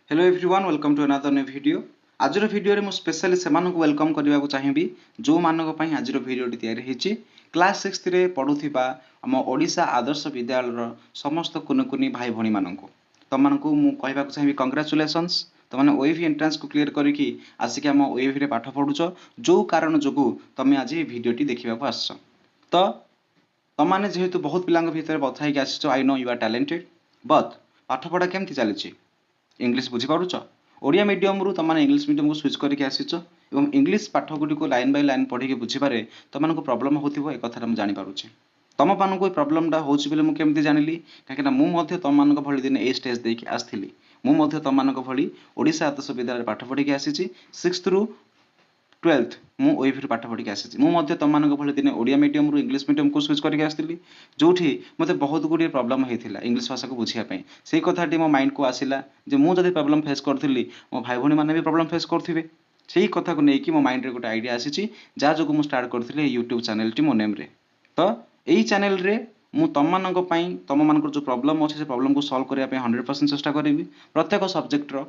Hello everyone welcome to another new video. आजर video रे मु स्पेशली सेमानक वेलकम करबा चाहिबी जो मानक पई आजर वीडियोटी तैयारी हेची क्लास 6 रे पढुथिबा हम ओडिशा आदर्श विद्यालय समस्त कुनी भाई भणी मानक तमनकु मु कहबा चाहिबी कांग्रेचुलेशंस। तमने ओएवी एंट्रेंस को क्लियर करिकी आसिक हम ओएवी रे पाठ पढुचो जो कारण जोगु तमे आज ए वीडियोटी देखिबा को आछो। तो तमाने जेहेतु बहुत पिलांग भितर बथाई के आछो I know you are talented but पाठ पढा केमति चलीची इंग्लिश बुझी पारुछ ओडिया मीडियम रु तमाने इंग्लिश मीडियम को स्विच करके आसीछ एवं इंग्लिश पाठ गुडी को लाइन बाय लाइन पढ़ी के बुझी पारे तमनको प्रॉब्लम होथिबो ए कथा हम जानि पारुछे। तम मानको ए प्रॉब्लम टा होछि बेले मु केमति जानिली काहेकि मु मध्य तम मानको भली दिन ए स्टेज देकी आस्थिली मु मध्य तम मानको भली ओडिशा आदर्श विद्यालय पाठ पढ़ी के आसीछि 6th रु 12th मु ओइफिर पाठ पढ़ी के आसीछि मु मध्य तम मानको भली दिन ओडिया मीडियम रु इंग्लिश मीडियम को स्विच करके आस्थिली जोठी मते बहुत गुडी प्रॉब्लम हेथिला इंग्लिश भाषा को बुझिया पई सेही कथाटी मो माइंड को आसिला जे मु जदी प्रॉब्लम फेस करथिली मो भाई भणी माने भी प्रॉब्लम फेस करथिबे सेही कथा को नेकी मो माइंड रे गोटे आईडिया आसीछि जा जोगु मु स्टार्ट करथिले YouTube चैनल टी मो नेम रे। तो एई चैनल रे मु तम मानको पई तम मानकर जो प्रॉब्लम अछि से प्रॉब्लम को सॉल्व करिया पई 100% चेष्टा करिवि। प्रत्येक सब्जेक्ट रो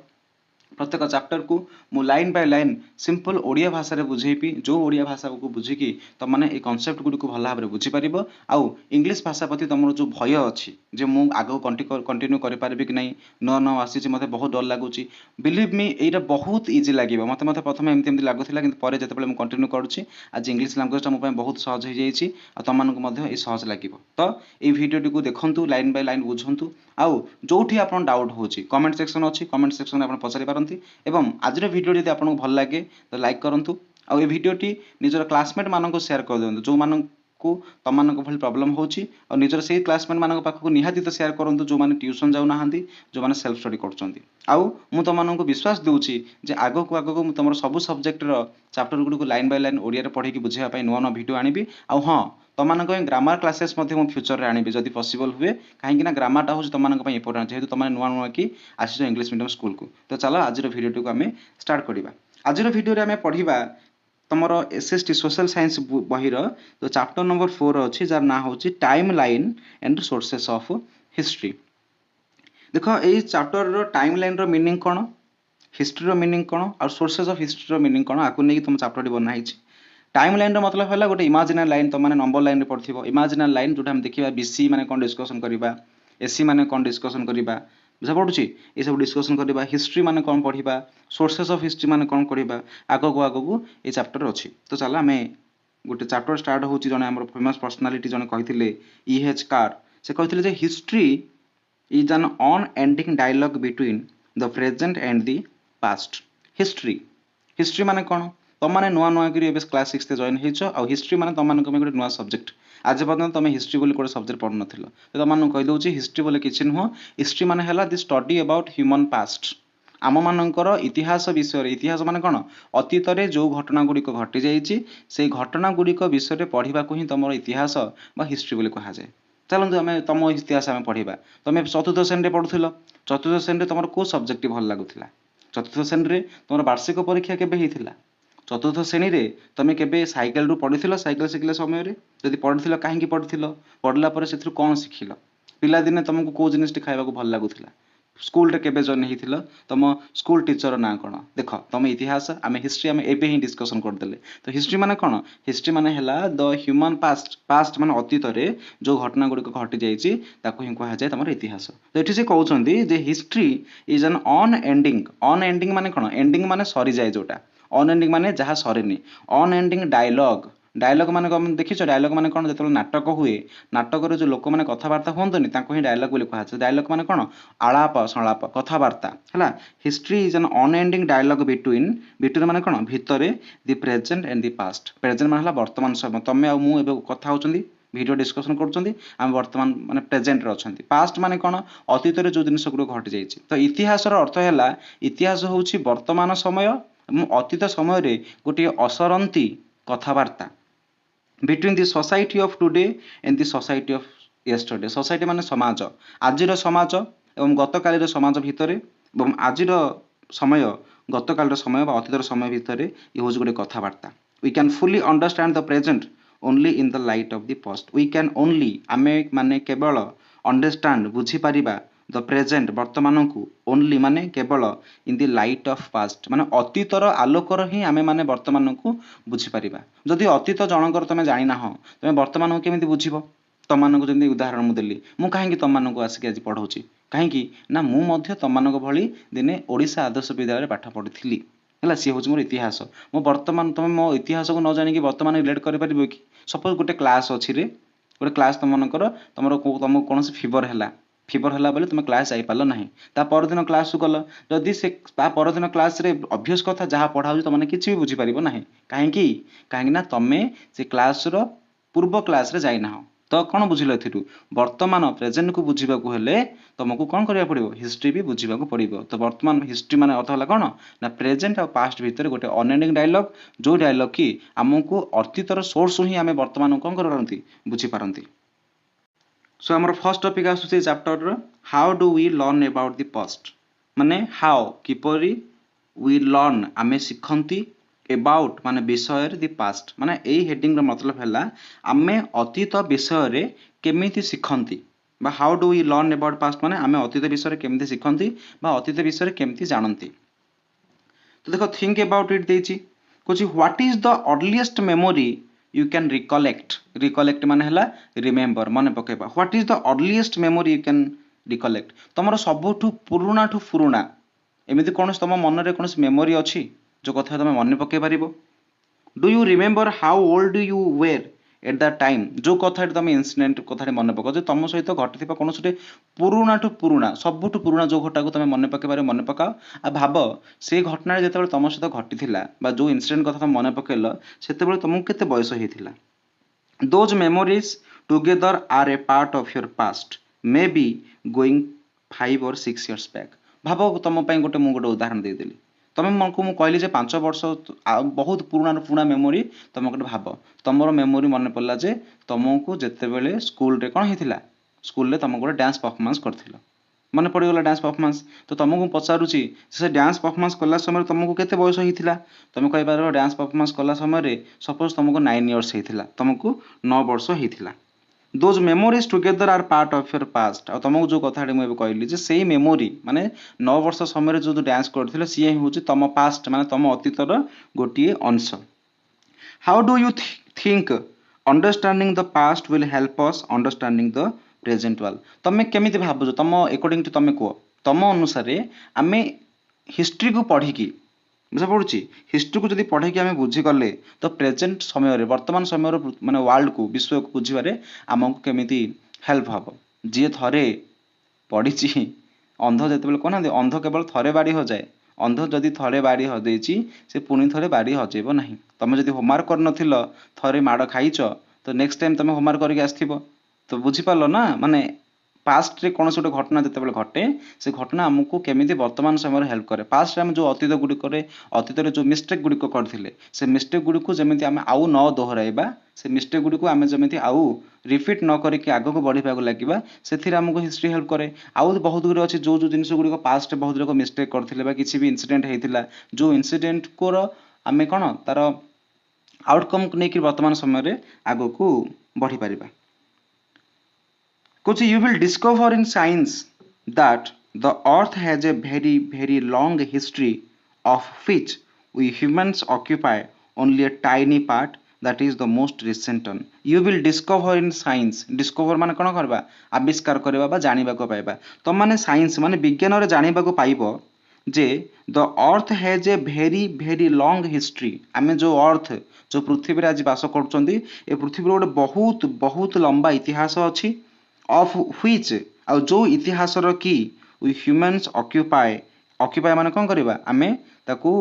प्रत्येक चैप्टर को मु line by line simple Odia भाषा रे बुझेपी जो ओडिया भाषा को बुझिकी तम माने ए कांसेप्ट गुडी को भल भाबरे बुझी परिबो आउ इंग्लिश भाषा प्रति तमरो जो भय अछि जे मु आगो कंटिन्यू करि पारिबि कि नै न आसी मते बहुत डर लागुची बिलीव मी एटा बहुत इजी लागिबो मते प्रथम एमति लागुथिला किंतु परे जते बेले मु कंटिन्यू करूची आज इंग्लिश लैंग्वेज ता मो पय बहुत सहज हो जाईची आ तम मानको मध्ये ए सहज लागिबो। तो ए वीडियो को देखंतु लाइन बाय लाइन बुझंतु आउ जोठी आपन डाउट होची कमेंट सेक्शन अछि कमेंट सेक्शन में आपन पचारि पारंती एवं आज वीडियो जदि आपको भल लगे तो लाइक करंतु आ ए वीडियोटी निजर क्लासमेट मानक शेयर कर दियंतु जो मानक को तम मानक भली प्रॉब्लम होची और निजर सेही क्लासमेट मानक पाखक निहाती तो शेयर करंतु जो माने ट्यूशन जाउ नाहंती जो माने सेल्फ स्टडी करचंती आउ मु तम मानक विश्वास देउची जे आगो को मु तमरो सब सब्जेक्ट रो चैप्टर गुडी को लाइन बाय लाइन ओडिया रे पढी के बुझिया पई नुवा वीडियो आनिबी आउ हां तम मानक ग्रामर क्लासेस मध्ये मु फ्यूचर रे आनिबी जदि पॉसिबल हुए काहेकि ना ग्रामर टा होची तम मानक पई इंपोर्टेंट जेहेतु तम माने नुवा की आसीजो इंग्लिश मीडियम स्कूल को। तो चलो आज वीडियो को आमे स्टार्ट करिबा। आज वीडियो रे आमे पढिबा तमरो एसएसटी सोशल साइंस बहिर तो चैप्टर नंबर 4 अछि जार ना होची timeline and sources of history. देखो एई चैप्टर रो टाइम लाइन रो मीनिंग कोन हिस्ट्री रो मीनिंग कोन और सोर्सेस ऑफ हिस्ट्री रो मीनिंग कोन आकु नै तुम चैप्टर डी बना हिची। टाइम लाइन रो मतलब हला गोटे इमेजिनरी लाइन तो माने नंबर लाइन रे पढथिबो इमेजिनरी लाइन जोटा हम देखिबा बीसी माने कोन डिस्कशन करिबा एसी माने कोन डिस्कशन करिबा बुझा पड़ुची ये सब डिस्कशन करिबा हिस्ट्री माने कोन पढिबा सोर्सेस ऑफ हिस्ट्री माने कोन पढिबा आगो को ए चैप्टर अछि। तो चला हमें गोटे चैप्टर स्टार्ट होची जने हमर फेमस पर्सनालिटी जने कहिथिले ईएच कार से कहिथिले जे history is an unending dialogue between the present and the past. History माने कोन तम माने नुआ करी एबे क्लास 6 ते जॉइन हेचो आ हिस्ट्री माने तम मानक में गोटे नुआ सब्जेक्ट आज पर्यंत तुम हिस्ट्री बोली कोटे सब्जेक्ट पढ़ नथिलो तो तम मानक कहि दउची हिस्ट्री बोले किछि नुह हिस्ट्री माने हला the study about human past आम मानकर इतिहास विषय इतिहास माने कोन अतीत रे जो घटना गुडी को घटी जाईची से घटना गुडी को विषय रे पढिबा को ही तमरो इतिहास बा हिस्ट्री बोली कहा जाय। चलंतु हमें तम इतिहास हमें पढिबा तमे चतुर्थ श्रेणी रे पढुथिलो चतुर्थ श्रेणी रे तमरो को सब्जेक्ट भल लागुथिला चतुर्थ श्रेणी रे तमरो वार्षिक परीक्षा केबे हेतिला चतुर्थ श्रेणी रे तमे केबे साइकिल रु पढिथिलो साइकिल सिखले समय रे जदि पढिथिलो काहेकि पढिथिलो पढला परे सेथु कोन सिखिलो पिला दिने तुमको को जिनिस टी खाइबा को भल लागुथिला स्कूल रे केबे जॉइन हेतिलो तम स्कूल टीचर ना कोन देखो तम इतिहास आमे हिस्ट्री आमे एबे ही डिस्कशन कर देले। तो हिस्ट्री माने कोन हिस्ट्री माने हला द ह्यूमन पास्ट माने अतीत रे जो घटना गुडी को घटी जाईची ताको ही कहा जाय तमर इतिहास। तो एठी से कहउछंती जे हिस्ट्री इज एन अनएंडिंग माने कोन एंडिंग माने सरी जाय जोटा अनएंडिंग माने जहा सरेनी अनएंडिंग डायलॉग माने हम देखिछो डायलॉग माने कोन जतल नाटक हुए नाटक रे जो लोक माने कथावार्ता होंतनी ताको ही डायलॉग बोली कहा डायलॉग माने कोन आलाप संलाप कथावार्ता हला history is an unending dialogue between माने कोन भितरे the present and the past present माने हला वर्तमान समय तमे आ मु एबे कथा होचंदी वीडियो डिस्कशन करचंदी हम वर्तमान माने प्रेजेंट रे अछंती पास्ट माने कोन अतीत रे जो जिनिस गुरो घटी जाईची। तो इतिहास रो अर्थ हला इतिहास होउची वर्तमान समय अतीत समय रे गोटे असरंती कथावार्ता between the society of today and the society of yesterday society माने समाज आजिर समाज एवं गतकालीर समाज भितरे एवं आजिर समय गतकालीर समय बा अतीतर समय भितरे ये होज गोटे कथावार्ता we can fully understand the present only in the light of the past we can only आमे माने केवल अंडरस्टैंड बुझी पारिबा द प्रेजेंट वर्तमान को ओनली माने केवल इन द लाइट ऑफ पास्ट माने अतीतर आलोकर ही आमे माने वर्तमान को बुझी परिबा जदि अतीत जनकर तमे जानि ना हो तमे वर्तमान को केमिति बुझिबो तमମାନଙ୍କୁ ଯେମିତି ଉଦାହରଣ ମୁଁ ଦେଲି ମୁଁ କାହିଁକି ତମମାନଙ୍କୁ ଆସିକି ଆଜି ପଢ଼ଉଛି କାହିଁକି ନା ମୁଁ ମଧ୍ୟ ତମମାନଙ୍କ ଭଳି ଦିନେ ଓଡ଼ିଶା ଆଦର୍ଶ ବିଦ୍ୟାଳୟରେ ପାଠ ପଢ଼ିଥିଲି ହେଲା ସିଏ ହେଉଛି ମୋର ଇତିହାସ ମୁଁ ବର୍ତ୍ତମାନ ତମେ ମୋ ଇତିହାସକୁ ନ ଜାଣିକି ବର୍ତ୍ତମାନ ରିଲେଟ୍ କରିପାରିବ କି ସପୋଜ ଗୋଟେ କ୍ଲାସ୍ ଅଛି ରେ ଗୋଟେ କ୍ଲାସ୍ ତମମାନଙ୍କର ତମକୁ କୌଣସି ଫିଭର ହେଲା ବୋଲି ତୁମେ କ୍ଲାସ୍ ଯାଇପାରିଲ ନାହିଁ ତା ପରଦିନ କ୍ଲାସ୍କୁ ଗଲ ଯଦି ସେ ତା ପରଦିନ କ୍ଲାସ୍ରେ ଅଭ୍ୟସ କଥା ଯାହା ପଢ଼ା ହେଉଛି ତମେ କିଛି ବି ବୁଝିପାରିବ ନାହିଁ କାହିଁକି ନା ତମେ ସେ କ୍ଲାସ୍ର ପୂର୍ବ କ୍ଲାସ୍ରେ ଯାଇନାହ ତ କ'ଣ ବୁଝିଲ ଏଥିରୁ ବର୍ତ୍ତମାନ ପ୍ରେଜେଣ୍ଟକୁ ବୁଝିବାକୁ ହେଲେ ତମକୁ କ'ଣ କରିବାକୁ ପଡ଼ିବ ହିଷ୍ଟ୍ରି ବି ବୁଝିବାକୁ ପଡ଼ିବ ତ ବର୍ତ୍ତମାନ ହିଷ୍ଟ୍ରି ମାନେ ଅର୍ଥ ହେଲା କ'ଣ ନା ପ୍ରେଜେଣ୍ଟ ଆଉ ପାଷ୍ଟ ଭିତରେ ଗୋଟେ ଅନଏଣ୍ଡିଂ ଡାଇଲଗ୍ ଯେଉଁ ଡାଇଲଗ୍ କି ଆମକୁ ଅତୀତର ସୋର୍ସରୁ ହିଁ ଆମେ ବର୍ତ୍ତମାନକୁ କ'ଣ କରିପାରନ୍ତି ବୁଝିପାରନ୍ତି ସୋ ଆମର ଫର୍ଷ୍ଟ ଟପିକ୍ ଆସୁଛି ଚାପ୍ଟରର how do we learn about the past ମାନେ ହାଉ କିପରି वी ଲର୍ନ ଆମେ ଶିଖନ୍ତି एबाउट माने विषय दि पास्ट माने एई हेडिंग रो मतलब हैला आमे अतीत विषय केमिति शिखंती बा how do we learn about past माने आमे अतीत विषय केमिति शिखंती बा अतीत विषय केमिति जानंती तो देखो थिंक अबाउट इट देछि कुछ what is the earliest memory you can recollect माने हैला रिमेंबर माने पकेबा what is the earliest memory you can recollect तमरो सबठु पुरुणा एमिति कोनस तम मन रे कोनस मेमोरी अछि जो कथा तुम मन पकई पार do you remember how old you were at the time जो कथा तुम इनसीडेंट कथा मन पक जो तुम सहित घटी कौन पुरुणा सबुठ पुरुणा जो घटा को तुम मन पकई मन पकाओ आ भाव से घटना जो तुम सहित घटी जो इनसीडेंट कथा तुम मन पकईल से तुमको केते बयस होता those memories together are a part of your past may be going 5 or 6 years back भाव तुम गोटे मुझे उदाहरण देदेली तमें को मुझे कहली 5 वर्ष बहुत पुराना मेमोरी तुम गोटे भाव तुम मेमोरी मन पड़ा जे तुमको जितेबले स्कूल रे कौन होता स्कूल तुम गोटे डांस परफॉर्मेंस कर मन पड़गला डांस परफॉर्मेंस तो तुमको पचारुची से डांस परफॉर्मेंस कला समय तुमको केते बयस होता तुम कहींपर डांस परफॉर्मेंस कला समय सपोज तुमको 9 years होता तुमको 9 वर्ष होता those memories together are part of your past आ तुमको जो कथा मुझे कहली से मेमोरी माने 9 वर्ष समय जो डांस करथिले सी हूँ तुम पास्ट माने तुम अतीतर गोटे अंश how do you think understanding the past will help us understanding the present वाल तुम केमिति भाबुछ तुम अकॉर्डिंग टू तुम कह तुम अनुसार आम हिस्ट्री को पढ़िकी बुझा पड़ुची हिस्ट्री को जब पढ़े आम बुझीगले तो प्रेजेंट समय वर्तमान समय माने वर्ल्ड को विश्व को बुझे आमको केमिति हेल्प हम जी थे पढ़ी अंध जो कहना अंध केवल थे बाड़ी हो जाए अंध जदि थे बाड़ी हजेची से पुणी थे बाड़ी हजेब ना तुम जब होमवर्क कर थे माड़ खाइच तो नेक्स्ट टाइम तुम होमवर्क करके आसथिबो तो बुझीपार ना माने पास्ट रे कौन गोटे घटना जिते घटे से घटना आमको केमिति वर्तमान समय हेल्प करे पास्ट रे जो अतीत गुड़िक अतीत जो मिस्टेक गुड़िक करथिले से मिस्टेक गुड़िक जमीती आम आउ न दोहराइबा से मिस्टेक गुड़िक आम जमीती आउ रिपीट न करके आग को बढ़ा लगे से आमको हिस्ट्री हेल्प करे आउ बहुत गुड़े अच्छे जो जिन गुड़िक पास्ट बहुत लोग मिस्टेक करथिले किसी भी इनसीडेंट होता जो इनसीडेंट को आम कौन तार आउटकम को लेकिन वर्तमान समय आग को बढ़ी पारिबा कुछ you will discover in science that the earth has a very long history of which we humans occupy only a tiny part that is the most recent one you will discover in science discover माने कौन करबा आविष्कार करबा बा जानिबा को पाइबा तो माने साइंस माने विज्ञान रे जानिबा को पाइबो जे the earth has a very long history आमे जो अर्थ जो पृथ्वी रे आज वास करचंदी ए पृथ्वी रे गोटे बहुत लंबा इतिहास अछि of which आ जो इतिहास की we humans occupy माने कौन करबा आमे ताकू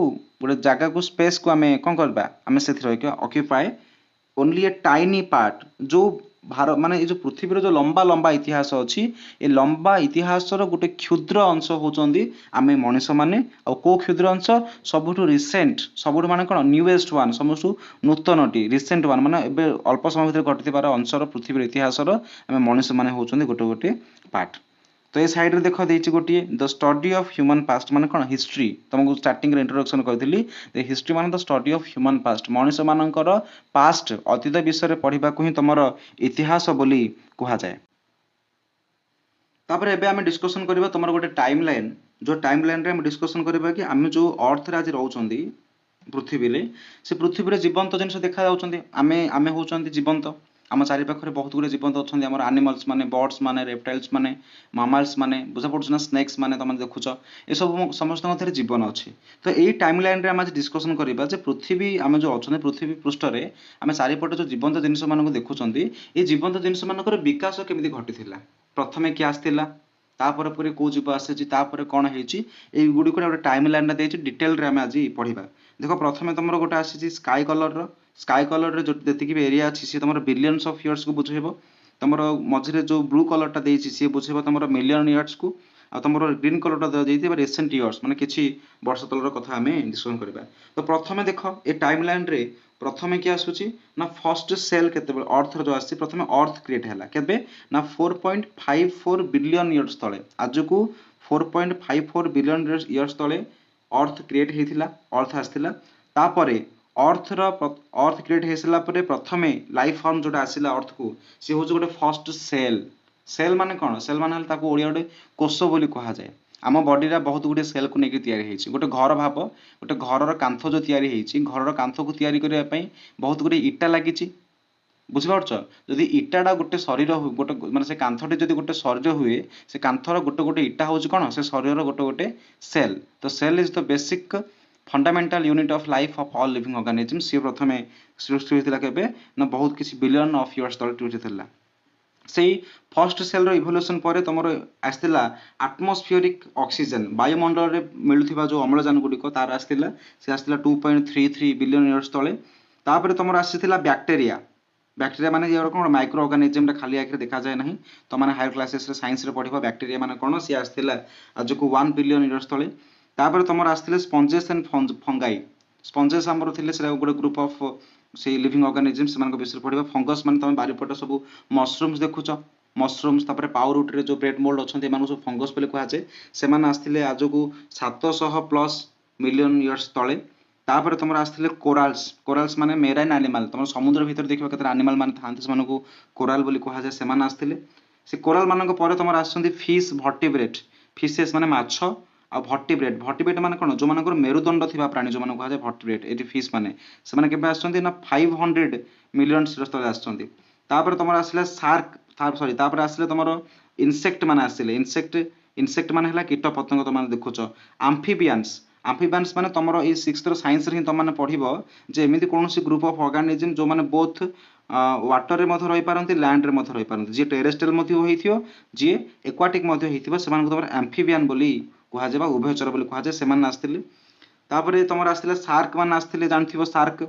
गोटे जगह को स्पेस को आमे कौन करबा आमे सेथि रह के occupy only a tiny part जो भारत माने ये जो पृथ्वी रो जो लंबा इतिहास अछि ए लंबा इतिहास रो गोटे क्षुद्र अंश होचंदी आमे मनुष्य माने आ को क्षुद्र अंश सबुठु रिसेंट सबुठु माने कोन न्यूएस्ट वन सबुठु नूतनटी रिसेंट वन माने एबे अल्प समय भितर घटिथिबार अंश रो पृथ्वी रो इतिहास रो आमे मनुष्य माने होचंदी गोटे पार्ट तो ये साइड रे देखो देछि गोटे the study of human past माने कोन हिस्ट्री तुमको स्टार्टिंग रे इंट्रोडक्शन करथिली द हिस्ट्री माने the study of human past मनुष्य मानकर पास्ट अतीत विषय रे पढ़िबा को ही तमरो इतिहास बोली कहा जाए तापर एबे आमे डिस्कशन करबा तमर गोटे टाइमलाइन जो टाइमलाइन रे हम डिस्कशन करबा कि आमे जो अर्थ रे आज रहउछंदी पृथ्वी रे से पृथ्वी रे जीवंत जिनस देखा जाउछंदी आमे आमे होउछंदी जीवंत आम चारि पाखरे बहुत गुरे जीवंत अछंदी हमर एनिमल्स माने बर्ड्स माने रेप्टाइल्स माने मामल्स माने बुझा पड़छ ना स्नेक्स माने तमन देखुछ ए सब समस्त मध्य जीवन अछि तो एई टाइमलाइन रे हम आज डिस्कशन करबा जे पृथ्वी आमे जो अछंदी पृथ्वी पृष्ठ रे आमे चारि पटे जो जीवंत जिनस मानको देखुछंदी ए जीवंत जिनस मानकर विकास केमिति घटिथिला प्रथमे कि आस्तिला तापर पुरी को जीव आसे तापर कौन होती गुड़ी को टाइम लाइन दे डिटेल रे आमे आज पढ़िबा देखो प्रथमे तुम गोटे आसी स्काई कलर रे जो जतिक भी एरिया अच्छी सी तुम बिलियंस ऑफ इयर्स को बुझेबो तुम मझे जो ब्लू कलर टा देछि सी बुझेबो तुम मिलियन इयर्स को आ तुम ग्रीन कलर टा देछि रिसेंट इयर्स माने किछि वर्ष तलर कथा आमे डिस्कशन करबा तो प्रथमे देखो ए टाइम लाइन रे प्रथमे कि आसुची ना फर्स्ट सेल केते अर्थ जो आसी प्रथमे अर्थ क्रिएट हैला केबे ना 4.54 बिलियन इयर्स तले आज को 4.54 बिलियन इयर्स तले अर्थ क्रिएट हेतिला अर्थ आस्तिला तापरे अर्थ क्रिएट हेसला परे प्रथमे लाइफ फॉर्म जोटा आसिला अर्थ को से हो गोटे फर्स्ट सेल माने कोन सेल माने ताको ओडिया गोटे कोष बोली कहा जाय आम बॉडी रा बहुत गुटे सेल को लेके तैयारी हेछि गोटे घर भाव गोटे घरर कांथ जो तैयारी हेछि घरर कांथ को तैयारी करिया पई बहुत गुटे इटा लागिछि बुझिपारछ जदि इटाडा गोटे शरीर गोटे माने से कांथटे जदि गोटे शरीर हुए से कांथर गोटे गोटे इटा होछि कोन से शरीर गोटे गोटे सेल तो cell is the basic fundamental unit of life of all living organism सी प्रथमे सृष्टि होइतिला केबे ना बहुत किछि बिलियन ऑफ इयर्स तले होइतिला सेही फर्स्ट सेल रो इवोल्यूशन परे तमर आस्तिला एटमॉस्फेरिक ऑक्सीजन वायुमंडल रे मिलुथिबा जो अम्लजान गुडी को तार आस्तिला से आस्तिला 2.33 बिलियन इयर्स तले तापर तमर आस्तिला बैक्टीरिया माने ये कोन माइक्रो ऑर्गेनिज्म रे खाली आखिर देखा जाए नहीं तो माने हायर क्लासेस रे साइंस रे पढिबा बैक्टीरिया माने कोन सी आस्तिला आज को 1 बिलियन इयर्स तले तापर तमर आस्तिले स्पंजेस एंड फंगाई स्पंजेस हमर थिले से गोटे ग्रुप ऑफ से लिविंग ऑर्गेनिज्म से मानक विषय पढिबा फंगस माने तमे बारिपट सब मशरूम्स देखुछ मशरूम्स तापर पावरुट रे जो ब्रेड मोल्ड अछंती मानु सब फंगस पले कहा जाय से माने आस्तिले आज को 700 प्लस मिलियन इयर्स तले तापर तुम आसथिले कोराल्स माने मेराइन एनिमल तुम समुद्र भीतर देखिबा केते एनिमल माने थांती से मानको कोराल बोली कहा जाय से माने आसथिले से कोराल मानक परे तुम आछंती फिश वर्टिब्रेट फिशेस माने माछ आ वर्टिब्रेट माने कोन जो मानकर मेरुदंड थिबा प्राणी जो माने कहा जाय वर्टिब्रेट एटी फिश माने से माने केबे आछंती ना 500 मिलियन इयर्स तले आछंती तापर तुम आसले शार्क तापर आसले तुमरो इंसेक्ट माने आसले इंसेक्ट माने हला कीट पतंग तो माने देखुछ आम्फिबियंस माने तमरो ए 6th रो साइंस रे तुम माने पढिबो जे एमिति कोनोसी ग्रुप ऑफ ऑर्गेनिज्म जो माने बोथ वाटर रे मध्य रहि पारंती लैंड रे मध्य रहि पारंती जे टेरेस्ट्रियल मध्य होइथियो जे एक्वाटिक मध्य होइथिबो से माने तमरो एम्फिबियन बोली कहा जेबा उभयचर बोली कहा जे से माने आस्थिले तापरे तमरो आस्थिले शार्क माने आस्थिले जानथिबो शार्क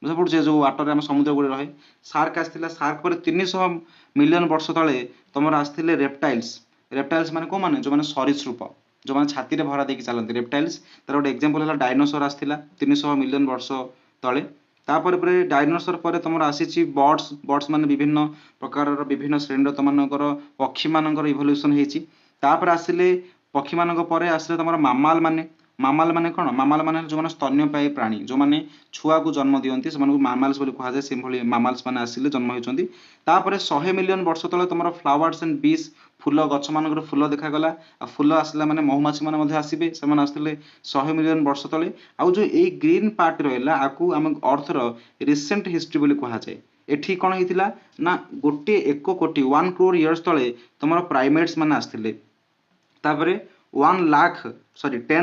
बुझा पड़छ जो वाटर रे हम समुद्र गुडे रहे शार्क आस्थिला शार्क पर 300 मिलियन वर्ष तळे तमरो आस्थिले रेप्टाइल्स माने को माने जो माने सरीसृप जो माने छाती रे भरा देकी चलंती रेप्टाइल्स तार गोटे एग्जांपल हला डायनासोर आस्थिला 300 मिलियन वर्ष तळे तापर परे डायनासोर परे तमरो आसीची बर्ड्स माने विभिन्न प्रकार विभिन्न श्रेणी तमनकर पक्षी मानकर इवोल्यूशन हेची तापर आसिले पक्षी मानक परे आसिले तमरो मामाल माने कोन मामाल माने जो माने स्तन्यपायी प्राणी जो माने छुआ को जन्म दियंती से मानक मामाल्स बोली कहा जाय से भली मामाल्स माने आसिले जन्म होइचंती तापरे 100 मिलियन वर्ष तले तमरो फ्लावर्स एंड बीज फूल गछ मानकर फूल देखा गला आ फूल आसला माने महुमाछी माने मध्ये आसीबे से माने आस्थिले 100 मिलियन वर्ष तले आ जो ए ग्रीन पार्ट रहला आकु हम अर्थ रो रिसेंट हिस्ट्री बोली कहा जाय एठी कोन हितिला ना गोटे 1 कोटी 1 करोड़ इयर्स तले तमरो प्राइमेट्स माने आस्थिले तापरे 10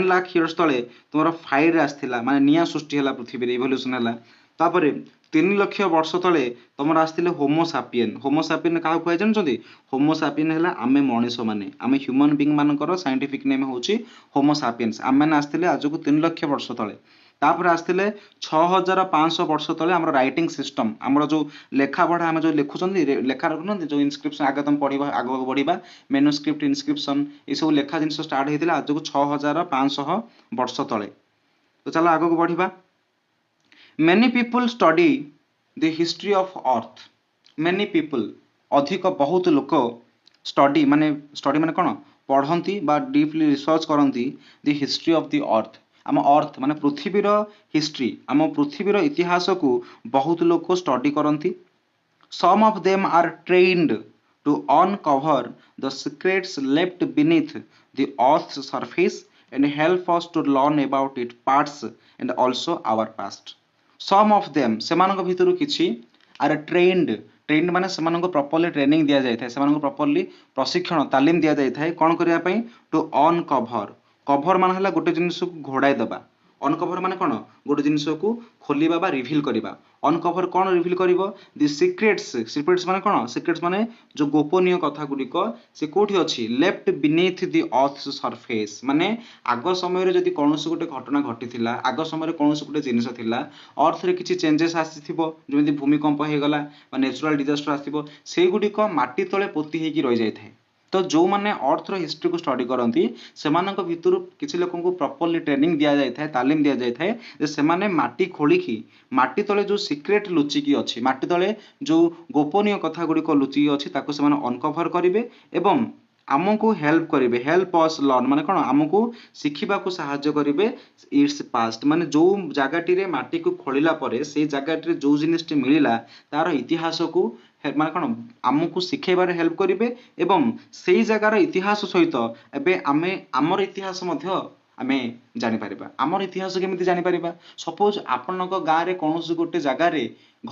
लाख इयर्स तले तुमर फायर आस्थिला माने निया सृष्टि हला पृथ्वी रे इवोल्यूशन हला तापरे 3 लाख वर्ष तले तुमर आस्थिले होमो सापियन काहा कहै जानछंती होमो सापियन हला आमे मनुष्य माने आमे ह्यूमन बीइंग मानकर साइंटिफिक नेम होची होमो सापियंस आमे ने आस्थिले आज को 3 लाख वर्ष तले तापर आस्थिले 6500 वर्ष तले हमर राइटिंग सिस्टम हमर जो लेखा पढ़ा हम जो लेखुचंदी लेखा रखनंती जो इनस्क्रिप्शन आगे तुम पढिबा आगो बढ़िबा मैन्युस्क्रिप्ट इनस्क्रिप्शन ए सब लेखा जिंस स्टार्ट हेतिला आज को 6500 वर्ष तले तो चलो आगो बढ़िबा many people study the history of earth many people अधिक बहुत लोक स्टडी माने कोन पढ़ंती बा डीपली रिसर्च करंती the history of the earth आम अर्थ माने पृथ्वीर हिस्ट्री आम पृथ्वीर इतिहास को बहुत लोग स्टडी करती some of them are trained to uncover the secrets left beneath the earth's surface and help us to learn about its parts and also our past. Some of them ସେମାନଙ୍କ ଭିତରୁ କିଛି are trained ମାନେ ସେମାନଙ୍କୁ properly training ଦିଆ ଯାଇଥାଏ, ସେମାନଙ୍କୁ properly ପ୍ରଶିକ୍ଷଣ ତାଲିମ ଦିଆ ଯାଇଥାଏ କ'ଣ କରିବା ପାଇଁ to uncover. cover ମାନେ ହେଲା ଗୋଟେ ଜିନିଷକୁ ଘୋଡ଼ାଇ ଦେବା, ଅନକଭର ମାନେ କ'ଣ ଗୋଟେ ଜିନିଷକୁ ଖୋଲିବା ବା ରିଭିଲ୍ କରିବା। ଅନକଭର କ'ଣ ରିଭିଲ୍ କରିବ ଦି ସିକ୍ରେଟ୍ସ ମାନେ କ'ଣ ସିକ୍ରେଟ୍ସ ମାନେ ଯୋଉ ଗୋପନୀୟ କଥା ଗୁଡ଼ିକ ସେ କୋଉଠି ଅଛି ଲେଫ୍ଟ ବିନିଥ୍ ଦି ଅର୍ଥସ୍ ସରଫେସ୍ ମାନେ ଆଗ ସମୟରେ ଯଦି କୌଣସି ଗୋଟେ ଘଟଣା ଘଟିଥିଲା, ଆଗ ସମୟରେ କୌଣସି ଗୋଟେ ଜିନିଷ ଥିଲା, ଅର୍ଥରେ କିଛି ଚେଞ୍ଜେସ୍ ଆସିଥିବ, ଯେମିତି ଭୂମିକମ୍ପ ହେଇଗଲା ବା ନ୍ୟାଚୁରାଲ ଡିଜାଷ୍ଟର ଆସିଥିବ, ସେଇଗୁଡ଼ିକ ମାଟି ତଳେ ପୋତି ହେଇକି ରହିଯାଇଥାଏ। ତ ଯେଉଁମାନେ ଅର୍ଥର ହିଷ୍ଟ୍ରିକୁ ଷ୍ଟଡି କରନ୍ତି ସେମାନଙ୍କ ଭିତରୁ କିଛି ଲୋକଙ୍କୁ ପ୍ରପରଲି ଟ୍ରେନିଂ ଦିଆଯାଇଥାଏ, ତାଲିମ ଦିଆଯାଇଥାଏ ଯେ ସେମାନେ ମାଟି ଖୋଳିକି ମାଟି ତଳେ ଯେଉଁ ସିକ୍ରେଟ୍ ଲୁଚିକି ଅଛି, ମାଟି ତଳେ ଯେଉଁ ଗୋପନୀୟ କଥା ଗୁଡ଼ିକ ଲୁଚିକି ଅଛି ତାକୁ ସେମାନେ ଅନକଭର କରିବେ ଏବଂ ଆମକୁ ହେଲ୍ପ କରିବେ। ହେଲ୍ପ ଅସ୍ ଲର୍ନ ମାନେ କ'ଣ ଆମକୁ ଶିଖିବାକୁ ସାହାଯ୍ୟ କରିବେ ଇଟ୍ସ ପାଷ୍ଟ ମାନେ ଯେଉଁ ଜାଗାଟିରେ ମାଟିକୁ ଖୋଳିଲା ପରେ ସେଇ ଜାଗାଟିରେ ଯେଉଁ ଜିନିଷଟି ମିଳିଲା ତାର ଇତିହାସକୁ ମାନେ କ'ଣ ଆମକୁ ଶିଖେଇବାରେ ହେଲ୍ପ କରିବେ ଏବଂ ସେଇ ଜାଗାର ଇତିହାସ ସହିତ ଏବେ ଆମେ ଆମର ଇତିହାସ ମଧ୍ୟ ଆମେ ଜାଣିପାରିବା। ଆମର ଇତିହାସ କେମିତି ଜାଣିପାରିବା? ସପୋଜ ଆପଣଙ୍କ ଗାଁରେ କୌଣସି ଗୋଟେ ଜାଗାରେ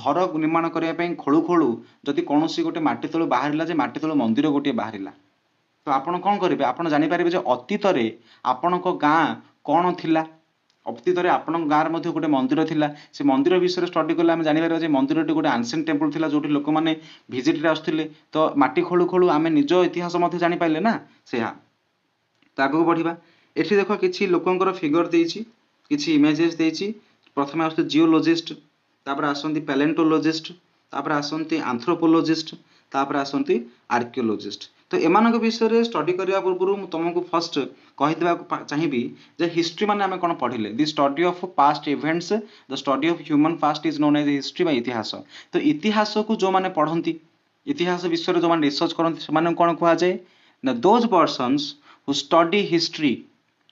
ଘର ନିର୍ମାଣ କରିବା ପାଇଁ ଖୋଳୁ ଖୋଳୁ ଯଦି କୌଣସି ଗୋଟେ ମାଟି ତଳୁ ବାହାରିଲା ଯେ ମାଟି ତଳୁ ମନ୍ଦିର ଗୋଟିଏ ବାହାରିଲା, ତ ଆପଣ କ'ଣ କରିବେ? ଆପଣ ଜାଣିପାରିବେ ଯେ ଅତୀତରେ ଆପଣଙ୍କ ଗାଁ କ'ଣ ଥିଲା, ଅତୀତରେ ଆପଣଙ୍କ ଗାଁରେ ମଧ୍ୟ ଗୋଟେ ମନ୍ଦିର ଥିଲା, ସେ ମନ୍ଦିର ବିଷୟରେ ଷ୍ଟଡି କଲେ ଆମେ ଜାଣିପାରିବା ଯେ ମନ୍ଦିରଟି ଗୋଟେ ଆନ୍ସିଏଣ୍ଟ ଟେମ୍ପଲ ଥିଲା ଯୋଉଠି ଲୋକମାନେ ଭିଜିଟରେ ଆସୁଥିଲେ। ତ ମାଟି ଖୋଳୁ ଖୋଳୁ ଆମେ ନିଜ ଇତିହାସ ମଧ୍ୟ ଜାଣିପାରିଲେ ନା। ସେୟା ତ ଆଗକୁ ବଢିବା। ଏଠି ଦେଖ କିଛି ଲୋକଙ୍କର ଫିଗର ଦେଇଛି, କିଛି ଇମେଜେସ୍ ଦେଇଛି। ପ୍ରଥମେ ଆସୁଛି ଜିଓଲୋଜିଷ୍ଟ, ତାପରେ ଆସନ୍ତି ପ୍ୟାଲେଣ୍ଟୋଲୋଜିଷ୍ଟ, ତାପରେ ଆସନ୍ତି ଆନ୍ଥ୍ରୋପୋଲୋଜିଷ୍ଟ, ତାପରେ ଆସନ୍ତି ଆର୍କିଓଲୋଜିଷ୍ଟ। ତ ଏମାନଙ୍କ ବିଷୟରେ ଷ୍ଟଡି କରିବା ପୂର୍ବରୁ ମୁଁ ତମକୁ ଫର୍ଷ୍ଟ କହିଦେବାକୁ ଚାହିଁବି ଯେ ହିଷ୍ଟ୍ରି ମାନେ ଆମେ କ'ଣ ପଢିଲେ? The study of past events, the study of human past is known as history ବା ଇତିହାସ। ତ ଇତିହାସକୁ ଯୋଉମାନେ ପଢନ୍ତି, ଇତିହାସ ବିଷୟରେ ଯୋଉମାନେ ରିସର୍ଚ୍ଚ କରନ୍ତି ସେମାନଙ୍କୁ କ'ଣ କୁହାଯାଏ ନା those persons who study history,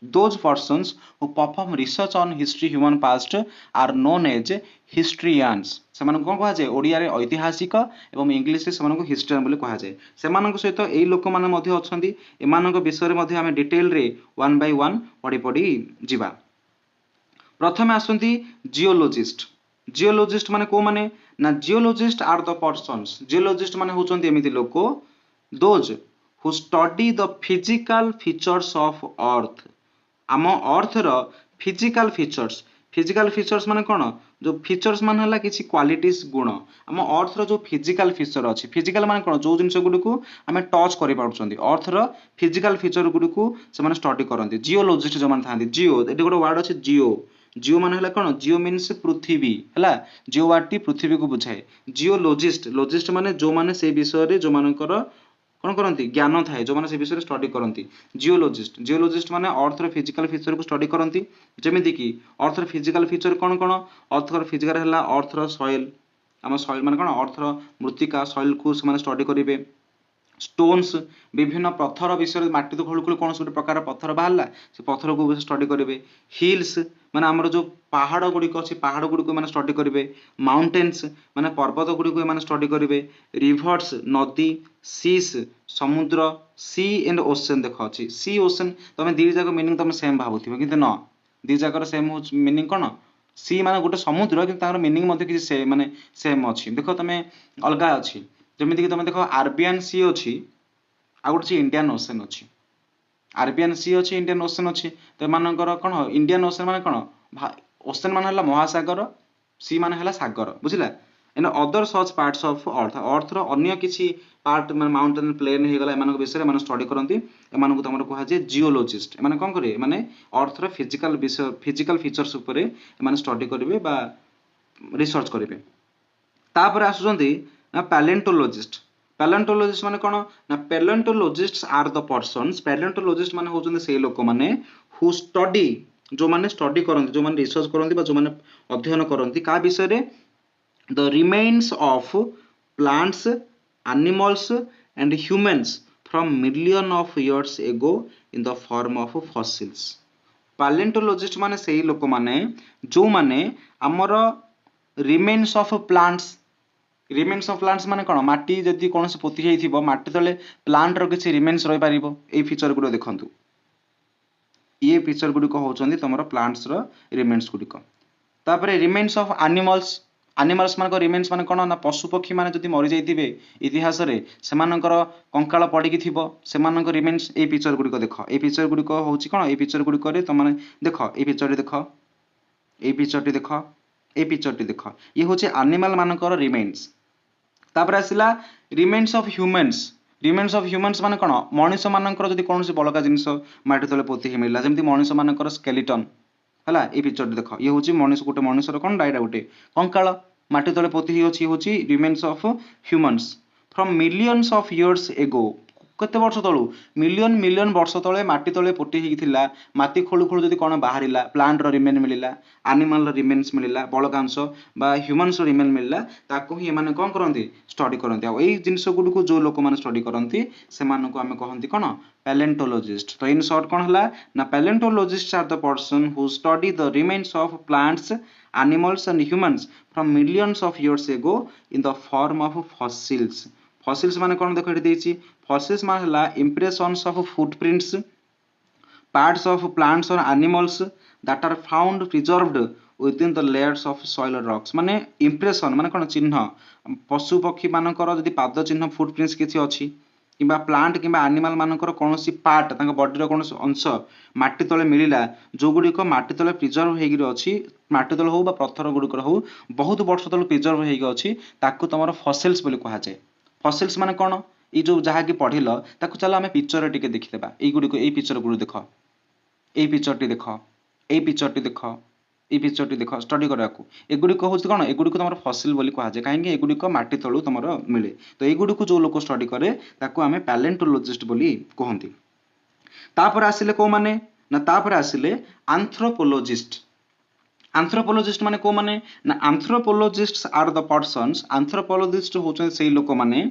those persons who perform research on history human past are known as historians। ସେମାନଙ୍କୁ କ'ଣ କୁହାଯାଏ? ଓଡ଼ିଆରେ ଐତିହାସିକ ଏବଂ ଇଂଲିଶରେ ସେମାନଙ୍କୁ ହିଷ୍ଟ୍ରିଆନ୍ ବୋଲି କୁହାଯାଏ। ସେମାନଙ୍କ ସହିତ ଏଇ ଲୋକମାନେ ମଧ୍ୟ ଅଛନ୍ତି, ଏମାନଙ୍କ ବିଷୟରେ ମଧ୍ୟ ଆମେ ଡିଟେଲରେ ୱାନ୍ ବାଇ ୱାନ୍ ପଢ଼ି ପଢ଼ି ଯିବା। ପ୍ରଥମେ ଆସନ୍ତି ଜିଓଲୋଜିଷ୍ଟ। ଜିଓଲୋଜିଷ୍ଟ ମାନେ କୋଉମାନେ ନା ଜିଓଲୋଜିଷ୍ଟ ଆର୍ ଦ ପର୍ସନ୍ସ, ଜିଓଲୋଜିଷ୍ଟ ମାନେ ହେଉଛନ୍ତି ଏମିତି ଲୋକ those who study the physical features of earth। ଆମ ଅର୍ଥର ଫିଜିକାଲ ଫିଚର୍ସ ମାନେ କ'ଣ? ଯୋଉ ଫିଚର୍ସ ମାନେ ହେଲା କିଛି କ୍ୱାଲିଟିସ୍ ଗୁଣ। ଆମ ଅର୍ଥର ଯୋଉ ଫିଜିକାଲ ଫିଚର ଅଛି, ଫିଜିକାଲ ମାନେ କ'ଣ? ଯୋଉ ଜିନିଷ ଗୁଡ଼ିକୁ ଆମେ ଟଚ୍ କରିପାରୁଛନ୍ତି, ଅର୍ଥର ଫିଜିକାଲ ଫିଚର ଗୁଡ଼ିକୁ ସେମାନେ ଷ୍ଟଡି କରନ୍ତି। ଜିଓଲୋଜିଷ୍ଟ ଯୋଉମାନେ ଥାନ୍ତି, ଜିଓ ଏଠି ଗୋଟେ ୱାର୍ଡ ଅଛି ଜିଓ। ଜିଓ ମାନେ ହେଲା କ'ଣ? ଜିଓ ମିନ୍ସ ପୃଥିବୀ ହେଲା, ଜିଓ ୱାର୍ଡଟି ପୃଥିବୀକୁ ବୁଝାଏ। ଲୋଜିଷ୍ଟ ମାନେ ଯୋଉମାନେ ସେଇ ବିଷୟରେ ଯୋଉମାନଙ୍କର କ'ଣ କରନ୍ତି ଜ୍ଞାନ ଥାଏ, ଯୋଉମାନେ ସେ ବିଷୟରେ ଷ୍ଟଡି କରନ୍ତି ଜିଓଲୋଜିଷ୍ଟ ମାନେ ଅର୍ଥର ଫିଜିକାଲ ଫିଚରକୁ ଷ୍ଟଡି କରନ୍ତି। ଯେମିତିକି ଅର୍ଥର ଫିଜିକାଲ ଫିଚର କ'ଣ କ'ଣ? ଅର୍ଥର ଫିଜିକାଲ ହେଲା ଅର୍ଥର ସଏଲ, ଆମ ସଏଲ ମାନେ କ'ଣ ଅର୍ଥର ମୃତ୍ତିକା, ସଏଲକୁ ସେମାନେ ଷ୍ଟଡି କରିବେ। ଷ୍ଟୋନ୍ସ ବିଭିନ୍ନ ପଥର ବିଷୟରେ, ମାଟି ତ ଖୋଳୁ ଖୋଳୁ କୌଣସି ଗୋଟେ ପ୍ରକାର ପଥର ବାହାରିଲା ସେ ପଥରକୁ ଷ୍ଟଡି କରିବେ। ହିଲ୍ସ ମାନେ ଆମର ଯୋଉ ପାହାଡ଼ ଗୁଡ଼ିକ ଅଛି, ପାହାଡ଼ ଗୁଡ଼ିକୁ ମାନେ ଷ୍ଟଡି କରିବେ। ମାଉଣ୍ଟେନ୍ସ ମାନେ ପର୍ବତ ଗୁଡ଼ିକୁ ଏମାନେ ଷ୍ଟଡି କରିବେ। ରିଭର୍ସ ନଦୀ, ସିସ୍ ସମୁଦ୍ର, ସି ଏଣ୍ଡ ଓସେନ ଦେଖ ଅଛି। ସି ଓସେନ ତମେ ଦି ଯାକ ମିନିଂ ତମେ ସେମ୍ ଭାବୁଥିବ କିନ୍ତୁ ନ, ଦି ଯାକର ସେମ୍ ହଉଛି ମିନିଂ କ'ଣ? ସି ମାନେ ଗୋଟେ ସମୁଦ୍ର କିନ୍ତୁ ତାଙ୍କର ମିନିଂ ମଧ୍ୟ କିଛି ମାନେ ସେମ୍ ଅଛି। ଦେଖ ତମେ ଅଲଗା ଅଛି, ଯେମିତିକି ତମେ ଦେଖ ଆରବିଆନ ସି ଅଛି ଆଉ ଗୋଟେ ଇଣ୍ଡିଆନ ଓସେନ ଅଛି। ଆରବିଆନ ସି ଅଛି, ଇଣ୍ଡିଆନ ଓସେନ ଅଛି। ତ ଏମାନଙ୍କର କ'ଣ ଇଣ୍ଡିଆନ ଓସେନ ମାନେ କ'ଣ? ଓସେନ ମାନେ ହେଲା ମହାସାଗର, ସି ମାନେ ହେଲା ସାଗର, ବୁଝିଲା। and other such parts of earth, ଅର୍ଥର ଅନ୍ୟ କିଛି ପାର୍ଟ ମାନେ ମାଉଣ୍ଟେନ ପ୍ଲେନ୍ ହେଇଗଲା ଏମାନଙ୍କ ବିଷୟରେ ଏମାନେ ଷ୍ଟଡି କରନ୍ତି। ଏମାନଙ୍କୁ ତମର କୁହାଯାଏ ଜିଓଲୋଜିଷ୍ଟ। ଏମାନେ କ'ଣ କରିବେ? ମାନେ ଅର୍ଥର ଫିଜିକାଲ ଫିଚର୍ସ ଉପରେ ଏମାନେ ଷ୍ଟଡି କରିବେ ବା ରିସର୍ଚ୍ଚ କରିବେ। ତାପରେ ଆସୁଛନ୍ତି ନା ପ୍ୟାଲେଣ୍ଟୋଲୋଜିଷ୍ଟ। ପ୍ୟାଲେଣ୍ଟୋଲୋଜିଷ୍ଟ ମାନେ କ'ଣ ନା ପ୍ୟାଲେଣ୍ଟୋଲୋଜିଷ୍ଟ ଆର୍ ଦ ପର୍ସନ୍ସ, ପ୍ୟାଲେଣ୍ଟୋଲୋଜିଷ୍ଟ ମାନେ ହେଉଛନ୍ତି ସେଇ ଲୋକମାନେ ହୁ ଷ୍ଟଡି, ଯୋଉମାନେ ଷ୍ଟଡି କରନ୍ତି, ଯୋଉମାନେ ରିସର୍ଚ୍ଚ କରନ୍ତି ବା ଯୋଉମାନେ ଅଧ୍ୟୟନ କରନ୍ତି କାହା ବିଷୟରେ? the remains of plants, animals and humans from million of years ago in the form of fossils। paleontologist ମାନେ ସେଇ ଲୋକମାନେ ଯୋଉମାନେ ଆମର remains of plants, remains of plants माने कोन माटी जदि कोनसे पोती हेइथिबो माटी तले प्लांट रो किछि रिमेन्स रहि पारिबो ए फीचर गुडो देखंतु ये फीचर गुडी को होचंदी तमरो प्लांट्स रो रिमेन्स गुडी को तापरे रिमेन्स ऑफ एनिमल्स एनिमल्स मान को रिमेन्स मान कोन ना पशु पक्षी माने जदि मरि जाइथिबे इतिहास रे सेमानकर कंकाळ पडिकी थिबो सेमानकर रिमेन्स ए फीचर गुडी को देखो ए फीचर गुडी को होची कोन ए फीचर गुडी करे तमने देखो ए फीचर देखो ए फीचर टी देखो ए फीचर टी देखो ये होची एनिमल मानकर रिमेन्स तापर आसिला रिमेन्स ऑफ ह्यूमन्स माने कोन मनुष्य मानकर जदि कोनसी बळका जिंस माटी तले पोती हे मिलला जेमति मनुष्य मानकर स्केलेटन हला ए पिक्चर देखो ये होची मनुष्य गोटे मनुष्यर कोन डायरा गोटे कंकाळ माटी तले पोती हे होची होची remains of humans from millions of years एगो केते वर्ष तळु मिलियन मिलियन वर्ष तळे माटी तळे पोटी हे थिला माटी खोळु खोळु जदि कोन बाहरिला प्लांट रो रिमेन मिलिला एनिमल रो रिमेन्स मिलिला बळकांश बा ह्यूमन्स रो रिमेन मिलिला ताको ही माने कोन करंती स्टडी करंती आ एई जिंस गुडी को जो लोक माने स्टडी करंती से मानको हमें कहंती कोन पैलेंटोलॉजिस्ट तो इन शॉर्ट कोन हला ना palaeontologists are the person who study the remains of plants animals and humans from millions of years ago in the form of fossils fossils माने कोन देखो एठी देछि फॉसिल्स माने हला impressions of footprints parts of plants और animals that are found preserved within the layers of soil or rocks माने impression माने कोन चिन्ह पशु पक्षी मानकर जदि पाद चिन्ह फुटप्रिंट्स किछि अछि किबा प्लांट किबा एनिमल मानकर कोनोसी पार्ट तांका बॉडी रो कोनोसी अंश माटी तळे मिलिला जो गुडी को माटी तळे प्रिजर्व हेगिरो अछि माटी तळे हो बा पत्थर गुडी को हो बहुत वर्ष तळे प्रिजर्व हेगि अछि ताकू तमरो फॉसिल्स बोली कहा जाय फॉसिल्स माने कोन ई जो जहा की पढिलो ताकू चलो हमें पिक्चर टिके देखिदेबा ई गुडी को ई पिक्चर गुडी देखो ए पिक्चर टी देखो ए पिक्चर टी देखो ए पिक्चर टी देखो स्टडी कराकू एगुडी को होछ कोन एगुडी को तमरो फॉसिल बोली कहा जाय काहे कि एगुडी को माटी तळु तमरो मिले तो एगुडी को जो लोक स्टडी करे ताकू हमें पैलेंटोलॉजिस्ट बोली कहंती तापर आसिले को माने ना तापर आसिले एंथ्रोपोलॉजिस्ट एंथ्रोपोलॉजिस्ट माने को माने ना एंथ्रोपोलॉजिस्ट्स आर द पर्सन्स एंथ्रोपोलॉजिस्ट होचन सेही लोक माने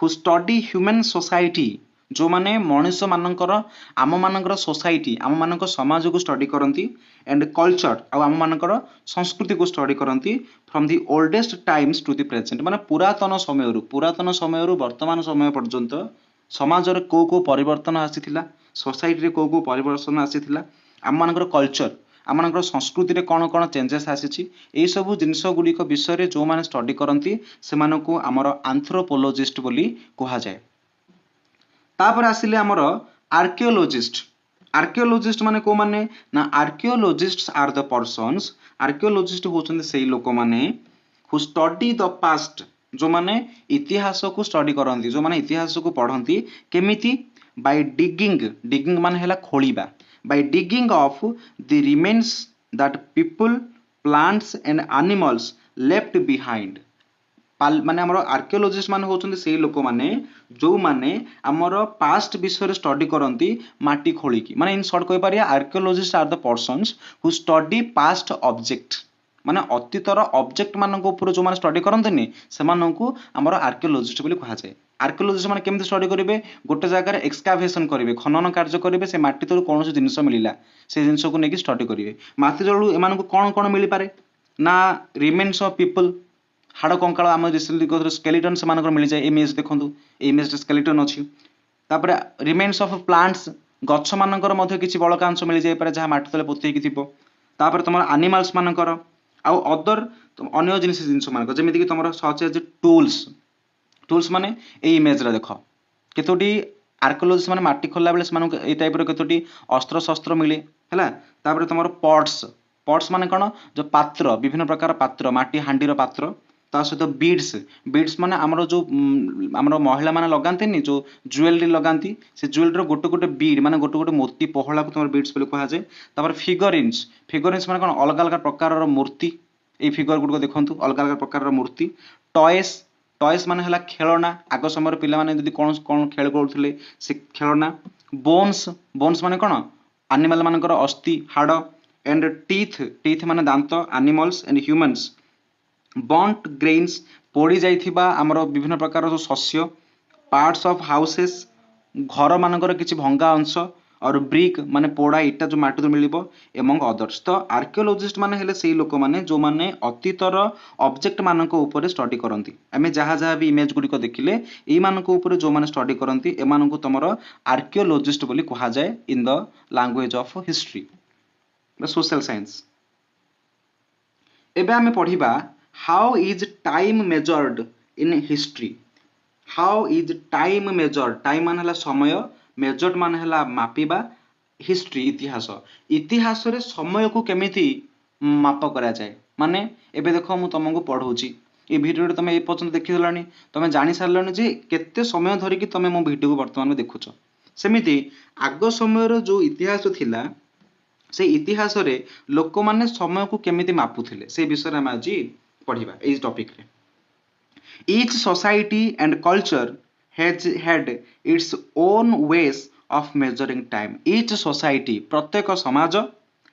हु स्टडी ह्यूमन सोसाइटी जो माने मनुष्य मानकर आम मानकर सोसाइटी आम मानक समाज को स्टडी करंती एंड कल्चर आ आम मानकर संस्कृति को स्टडी करंती from the oldest times to the present माने पुरातन समय वर्तमान समय पर्यंत समाज रे को परिवर्तन आसीथिला सोसाइटी रे को परिवर्तन आसीथिला आम मानकर कल्चर आम मानकर संस्कृति रे कोन कोन चेंजेस आसीछि एई सब जिंस गुडी को विषय रे जो माने स्टडी करंती से मानको हमर एंथ्रोपोलॉजिस्ट बोली कहा जाय तापर आसिले हमर आर्कियोलॉजिस्ट माने को माने ना archaeologists are the persons archaeologist होचंदे सेही लोक माने हु स्टडी द पास्ट जो माने इतिहास को स्टडी करंती जो माने इतिहास को पढंती केमिति बाय डिगिंग माने हला खोलिबा by digging of the remains that people plants and animals left behind माने हमर आर्कियोलॉजिस्ट माने होचंदे सेही लोक माने जो माने हमर पास्ट विषय स्टडी करंती माटी खोली की माने इन शॉर्ट कहि पारिया archaeologist are the persons who study past object माने अतीतर ऑब्जेक्ट मानको ऊपर जो माने स्टडी करंतनी से मानको हमर आर्कियोलॉजिस्ट बोली कहा जाय आर्कियोलॉजिस्ट माने केमते स्टडी करिवे गोटे जगह रे एक्सकावेशन करिवे खनन कार्य करिवे से माटी तळु कोनोसी जिंस मिलिला से जिंस को नेकी स्टडी करिवे माटी तळु एमानको कोन कोन मिली पारे ना रिमेन्स ऑफ पीपल हाड़ कंकाल आम रिसेंटली स्केलेटन से मिल जाए इमेज देखो इमेज स्केलेटन अच्छी तापर रिमेन्स ऑफ प्लांट्स गछ मानकर मध्य किछि बळका अंश मिल जाय पारे जहा माटी तले पोती कि थिबो तापर तुम एनिमल्स मानकर आउ अदर अन्य जिनिस मानकर जेमिति कि तुम सच एज टूल्स माने ए इमेज रे देखो केतोटी आर्कियोलॉजिस्ट माने माटी खोलला बेले से ए टाइप रो केतोटी अस्त्र शस्त्र मिले हैला तापर तुम पॉट्स माने कोन जो पात्र विभिन्न प्रकार पात्र माटी हांडी रो पात्र ता सहित बीड्स माने हमरो जो हमरो महिला माने लगांती जो ज्वेलरी लगांती से ज्वेलरी गोटे गोटे बीड माने गोटे गोटे मूर्ति पहला को तुम बीड्स बोली कहा जाए तापर फिगरिन्स माने कोन अलग अलग प्रकार रो मूर्ति ए फिगर गुडको देखंतु अलग अलग प्रकार रो मूर्ति टॉयस माने हला खेलना आगो समय पिला माने जदी कोन कोन खेल करथले से खेलना बोन्स माने कोन एनिमल मानकर अस्थि हाड़ एंड टीथ माने दांत animals and humans bones grains पोड़ी जाइथिबा हमरो विभिन्न प्रकार जो शस्य पार्ट्स ऑफ हाउसेस घर मानकर किछि भंगा अंश और ब्रिक माने पोड़ा इटा जो माटी तो मिलिबो एमंग अदर्स। तो आर्कियोलॉजिस्ट माने हेले सेही लोक माने जो माने अतीतर ऑब्जेक्ट मानक ऊपर स्टडी करंती। आमे जहाँ जहाँ भी इमेज गुडी को देखिले एई मानक ऊपर जो माने स्टडी करंती एमानक तमरो आर्कियोलॉजिस्ट बोली कहा जाए in the language of history बा सोशल साइंस। एबे आमे पढ़िबा how is time measured in history. How is time measured, time मान हला समय, मेजर्ड मान हला मापिबा, हिस्ट्री इतिहास, इतिहास रे समय को केमिति माप करा जाए। माने एबे देखो मु तुमको पढ़ौची ए भिडियो तुम ए पर्यंत देखि देलानी, तुम जानि सारलानी जे केते समय धरि कि तुम मो भिडियो को वर्तमान में देखुछ। सेमिति आगो समय रो जो इतिहास थिला से इतिहास रे लोक माने समय को केमिति मापुथिले से विषय हम आज पढ़िबा ए टॉपिक रे। Each society and culture has had its own ways of measuring time. Each society प्रत्येक समाज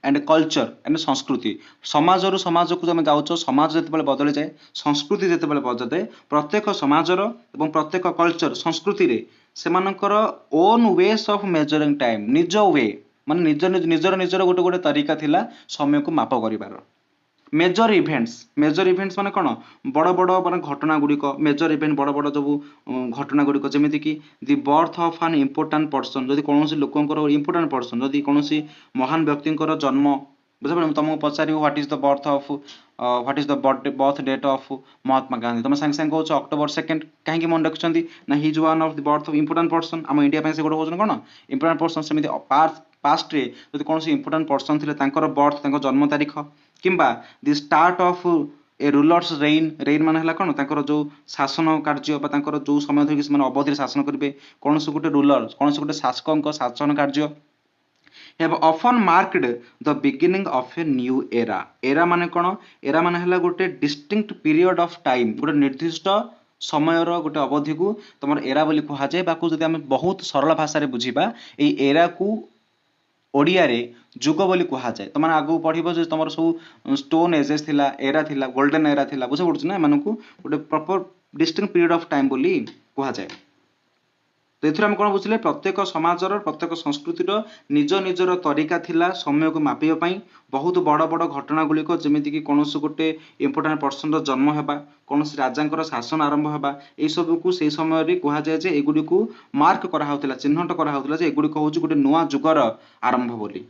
and culture and संस्कृति, समाज रु समाज को जमे गाउछ, समाज जेतेबेले बदली जाए, संस्कृति जेतेबेले बदली जाए, प्रत्येक समाजर एवं प्रत्येक कल्चर संस्कृति रे सेमानकर ओन वेस ऑफ मेजरिंग टाइम, निज वे माने निजर निजर गोटे गोटे तरीका थिला समय को माप करिवार। मेजर इवेंट्स माने कौन बड़ बड़ माने घटना गुड़िक, मेजर इवेंट बड़ बड़ जो घटना गुड़िक जमीती कि the birth of an important person, जदि कौन लोकंर इम्पोर्टाट पर्सन, जदि कौन महान व्यक्ति जन्म बुझे तुमको पचार what is the birth of what is the birth date of Mahatma Gandhi, तुम सांगे सांगे कौच अक्टोबर 2 कहीं मन रखुच्च ना his one of the birth of important person आम इंडिया से गोटे कौन कौन इम्पोर्टाट पर्सन। सेमती पास्ट रे जदि कौन इम्पोर्टाट पर्सन थे बर्थ जन्म तारीख किंबा the start of a rulers reign मान है कौन तांकर जो शासन कार्य बा जो समय धरिक से अवधि शासन करेंगे, कौन से गोटे रूलर कौन से गोटे शासक शासन कार्य have often marked the beginning of a new era. era माने कौन, era माने है गोटे distinct period of time, गोटे निर्दिष्ट समय गोटे अवधि को तुम एरा बोली कहा जाए। बाकू जदि आम बहुत सरल भाषा रे बुझिबा ए एरा को ओडिया रे जुग बोली कहा जाए। तुम आगू पढ़िबो जे तुम सब स्टोन एजेस थिला, एरा थिला, गोल्डन एरा थिला, बुझे पड़छ ना एमानकू गोटे proper distinct period of time बोली कहा जाए। तो एथुर हम कोन बुझिले प्रत्येक समाजर प्रत्येक संस्कृतिर निज निजर तरीका थिला समय को मापिबा पई। बहुत बड़ बड़ घटना गुलिक जेमिति कि कोनोस गोटे इम्पोर्टाट पर्सन जन्म हेबा, कोनोस राजांकर शासन आरंभ हेबा, ए सब को से समय रे कहा जाए जे एगुडी को मार्क करा होतला, चिन्हट करा होतला जे एगुडी को होची गोटे नुवा जुगर आरंभ बोली।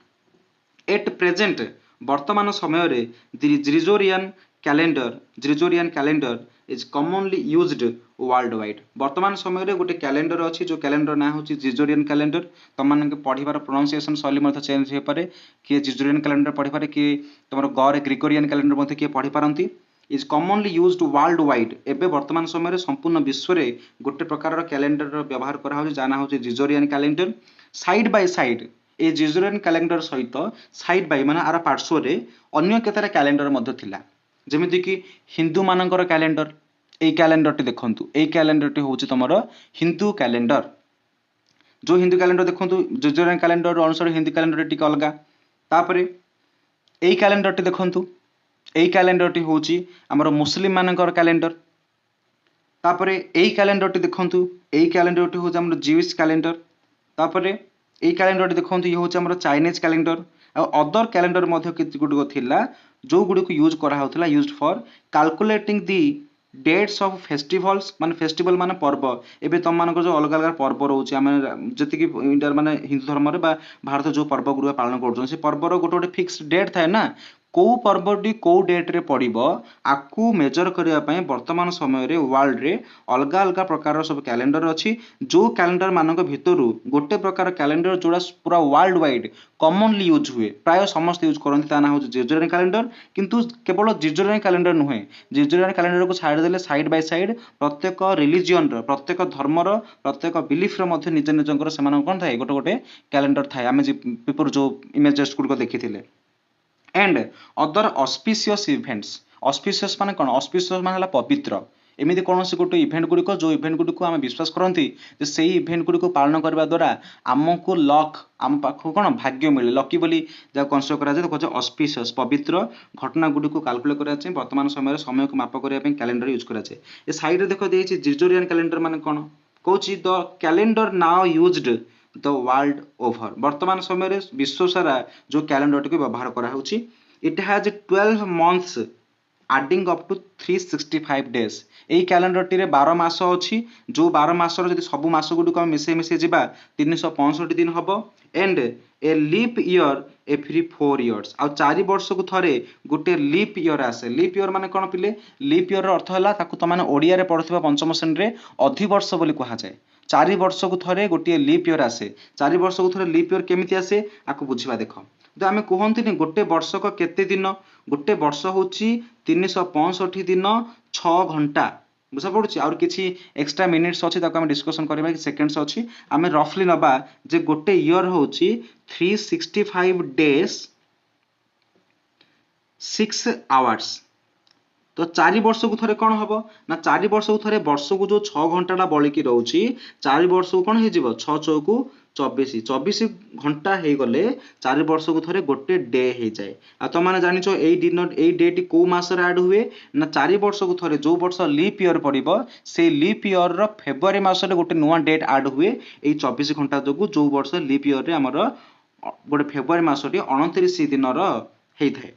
एट प्रेजेंट वर्तमान समय रे Gregorian calendar is commonly used world wide. वर्तमान समय रे गोटे कैलेंडर अच्छी जो कैलेंडर ना होची ग्रिगोरियन कैलेंडर। तुम मान पढ़िबार प्रोनाउंसिएशन शैली मत चेंज हो पारे, किए ग्रिगोरियन कैलेंडर पढ़ी पारे, किए तुम गरे ग्रिगोरियन कैलेंडर मत किए पढ़ी पारंती। Is commonly used worldwide. एबे वर्तमान समय रे संपूर्ण विश्व रे गोटे प्रकार कैलेंडर व्यवहार करा होची जाना होची Gregorian calendar. Side by side A Gregorian calendar सहित साइड बाय माने आर पार्श्व रे अन्य केतरा कैलेंडर मध्य थिला, जेमिति कि हिंदू मानकर कैलेंडर। ए कैलेंडर टी देखंतु, ए कैलेंडर टी होची तमरो हिंदू कैलेंडर। जो हिंदू कैलेंडर देखंतु ग्रिगोरियन कैलेंडर अनुसार हिंदू कैलेंडर टी अलगा। तापरे ए कैलेंडर टी देखंतु, ए कैलेंडर टी होची हमरो मुस्लिम मानकर कैलेंडर। तापरे ए कैलेंडर टी देखंतु, ए कैलेंडर टी होची हमरो ज्यूइश कैलेंडर। तापरे ए कैलेंडर टी देखंतु ये होची हमरो चाइनीज कैलेंडर। अदर कैलेंडर मध्य किछि गुडको थिला जो गुडको यूज करा होतला, used for calculating the dates of festivals माने फेस्टिवल माने पर्व। एबे तुम मानक जो अलग अलग पर्व रोचे आम जति कि इंडिया माने हिंदू धर्म रे बा भारत जो पर्व गुरु पालन करछन से पर्वर गोटे गोटे फिक्स डेट थाए ना, को पर्वटी को डेट रे पड़िबो आकु मेजर करिया पय वर्तमान समय रे वर्ल्ड रे अलग अलग प्रकार सब कैलेंडर अछि। जो कैलेंडर मानक भितरु गोटे प्रकार कैलेंडर जोड़ा पूरा वर्ल्ड वाइड कॉमनली यूज हुए, प्राय समस्त यूज करନ୍ତି ता ना हो ग्रिगोरियन कैलेंडर। किंतु केवल ग्रिगोरियन कैलेंडर नुहे, ग्रिगोरियन कैलेंडर को छाड़ देले साइड बाय साइड प्रत्येक रिलीजियन रो प्रत्येक धर्मर प्रत्येक बिलीफ रो मध्ये निज निजंकर सेमान कोन थाए गोटे गोटे कैलेंडर थाए आमे पेपर जो इमेजेस गुडको देखिथिले। And other auspicious events, auspicious माने कोन, ऑस्पिशियस माने हला पवित्र। एमिति कोनोसी गोटे इवेंट गुडिक जो इवेंट गुडिक आम विश्वास करती जे सेही इवेंट गुडिक पालन करबा द्वारा आमको लक आम पाखु कोन भाग्य मिले, लकी बोली जा कंसिडर करा जाय तो ऑस्पिशियस पवित्र घटना गुडिक कैलकुलेट करा जाय वर्तमान समय को माप करिया पे कैलेंडर यूज करा जाय। ए साइड रे देखो देछि ग्रिगोरियन कैलेंडर माने कोन कहूची the calendar now used the world over वर्तमान समय रे विश्व सारा जो कैलेंडर टी व्यवहार करा होची it has 12 months adding up to 365 days AE calendar T रे 12 मास अछि जो 12 मास रो जदि सब मास गुडी को मिसे जिबा 365 दिन हबो and a leap year every 4 years आ 4 वर्ष को थरे गोटे लीप ईयर आसे लीप ईयर माने कोन पिले लीप ईयर रो अर्थ हला ताकू त माने ओडिया रे पढुथिबा पंचम श्रेणी रे अधि वर्ष बोली कहा जाय 4 वर्ष को थरे गोटे लीप ईयर आसे 4 वर्ष को थरे लीप ईयर केमिति आसे आकु बुझिबा देखो तो आमे कहंतिनी गोटे वर्ष को केते दिन गोटे वर्ष होची 365 दिन 6 घंटा बुझा पड़ुची और किछि एक्स्ट्रा मिनिट्स अछि ताको हम डिस्कशन करबा कि सेकेंड्स अछि आमे रफली नबा जे गोटे ईयर होची 365 डेज 6 आवर्स तो 4 वर्ष को थरे कोन हबो ना 4 वर्ष को थरे वर्ष को जो 6 घंटा बळी की रहउची 4 वर्ष को कोन हे जिवो 6 चौकु 24 24 घंटा हे गले 4 वर्ष को थरे गोटे डे हे जाय आ तो माने जानिचो एई दिन एई डेट को मास रे ऐड हुए ना 4 वर्ष को थरे जो वर्ष लीप ईयर पड़िबो से लीप ईयर रो फेब्रुअरी मास रे गोटे नुवा डेट ऐड हुए एई 24 घंटा जोगु जो वर्ष लीप ईयर रे हमर गोटे फेब्रुअरी मास रे 29 दिन रो हेइ थाए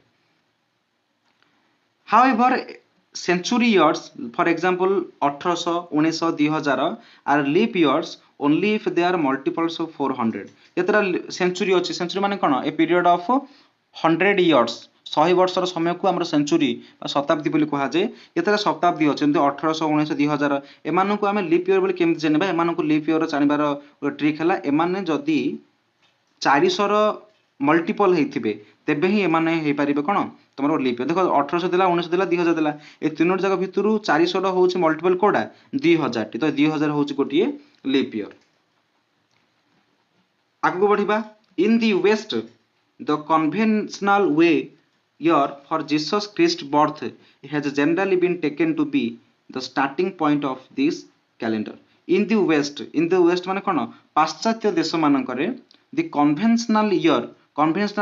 However, century years, for example, 1800, 1900, 2000 are leap years only if they are multiples of 400. यतरा century अछि century माने कोन a period of 100 years 100 वर्षर समय को हमर सेंचुरी बा शताब्दी बोली कहा जाय यतरा शताब्दी अछि जेंति 1800 1900 2000 एमानन को हमें लीप ईयर बोली केमति जानबा एमानन को लीप ईयर जानिबार ट्रिक हला एमाने जदी 400 रो मल्टीपल हेथिबे तेबे ही एमाने हे परिबे कोन तमरो लीप देखो 1800 देला 1900 देला 2000 देला ए तीनोट जगह भितरु 400 रो होउची मल्टीपल कोडा 2000 टी तो 2000 होउची गोटिए लीप ईयर आगु बढ़िबा in the west the conventional way year for Jesus Christ birth has generally been taken to be the starting point of this calendar in the west माने कोन पाश्चात्य देश मानकरे the conventional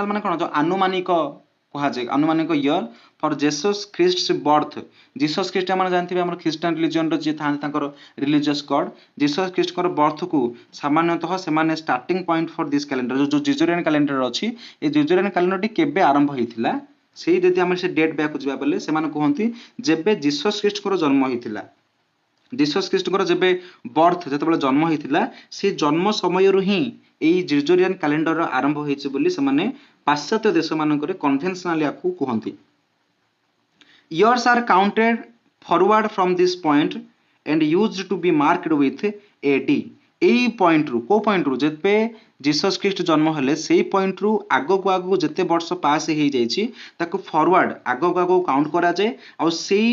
माने कोन जो अनुमानिक कहा जाय अनुमानिक year for Jesus Christ birth Jesus Christ माने जानथिबे हमर क्रिश्चियन रिलीजन रो जे थान ताकर रिलीजियस गॉड जीसस क्रिस्ट कर बर्थ को सामान्यतः से माने starting point for this calendar जो जुजुरियन कैलेंडर अछि ए जुजुरियन कैलेंडर टी केबे आरंभ होइथिला सेही जदि हमर से डेट बैक जिबा बले से माने कहंती जेबे जीसस क्रिस्ट कर जन्म होइथिला जीसस क्रिस्ट कर जेबे बर्थ जते बले जन्म होइथिला से जन्म समय रु ही एई जुजुरियन कैलेंडर आरंभ होइछ बोली से माने पाश्चात्य देश मानकरे conventional याकू कहंती years are counted forward from this point and used to be marked with AD AE point रु को पॉइंट रु जेते जीसस क्रिस्ट जन्म हले सेही पॉइंट रु आगो को जेते वर्ष पास हे जाईची ताको फॉरवर्ड आगो को काउंट करा जाय आ सेही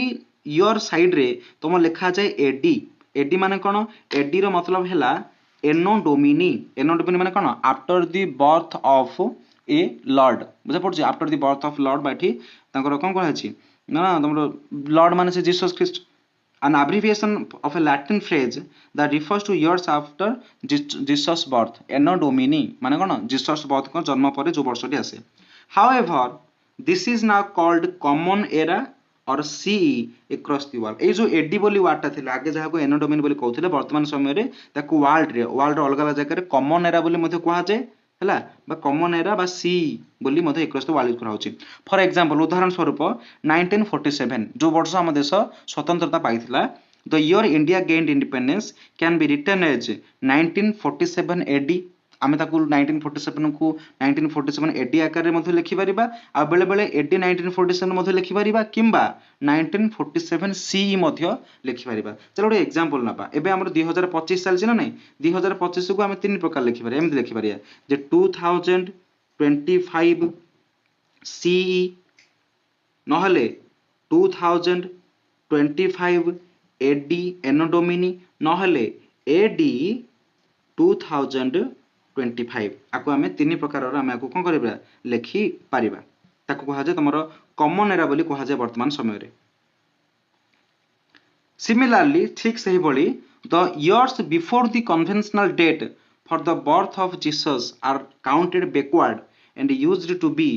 ईयर साइड रे तम लिखा जाय एडी माने कोन एडी रो मतलब हैला एनो डोमिनी माने कोन after the birth of a lord बुझा पड़छ after the birth of lord बाठी तांकर कोन कहै छी ना तमरो लॉर्ड माने से Jesus Christ an abbreviation of a Latin phrase that refers to years after Jesus birth anno domini माने कोन जीसस बर्थ को जन्म परे जो वर्षटी आसे however this is now called common era or CE across the world ए जो AD बोली वाटा थिला आगे जहा को एनो डोमिनी बोली कहउथिले वर्तमान समय रे ताकू वर्ल्ड अलग अलग जगह रे कॉमन एरा बोली मध्ये कहा जाय हला बा कॉमन एरा बा सी बोली मध्ये एक्रॉस द वर्ल्ड करा होची फॉर एग्जांपल उदाहरण स्वरूप 1947 जो वर्ष हम देश स्वतंत्रता पाइथिला the year India gained independence can be written as 1947 AD आमे ताकू 1947 को 1947 एडी आकार रे मध्ये लिखि परिबा आ बेले बेले एडी 1947 मध्ये लिखि परिबा किंबा 1947 सी मध्ये लिखि परिबा चलो एक एग्जांपल नबा एबे हमर 2025 साल छिना नै 2025 को आमे तीन प्रकार लिखि परिया एमि लिखि परिया जे 2025 सी नहले 2025 एडी एनो डोमिनी नहले एडी 2025 आको आमे तीन प्रकार रो आमे आको कोन करबा लेखि परिबा ताको कहा जे तमरो कॉमन एरा बोली कहा जे वर्तमान समय रे सिमिलरली ठीक सही बोली the years before the conventional date for the birth of Jesus are counted backward and used to be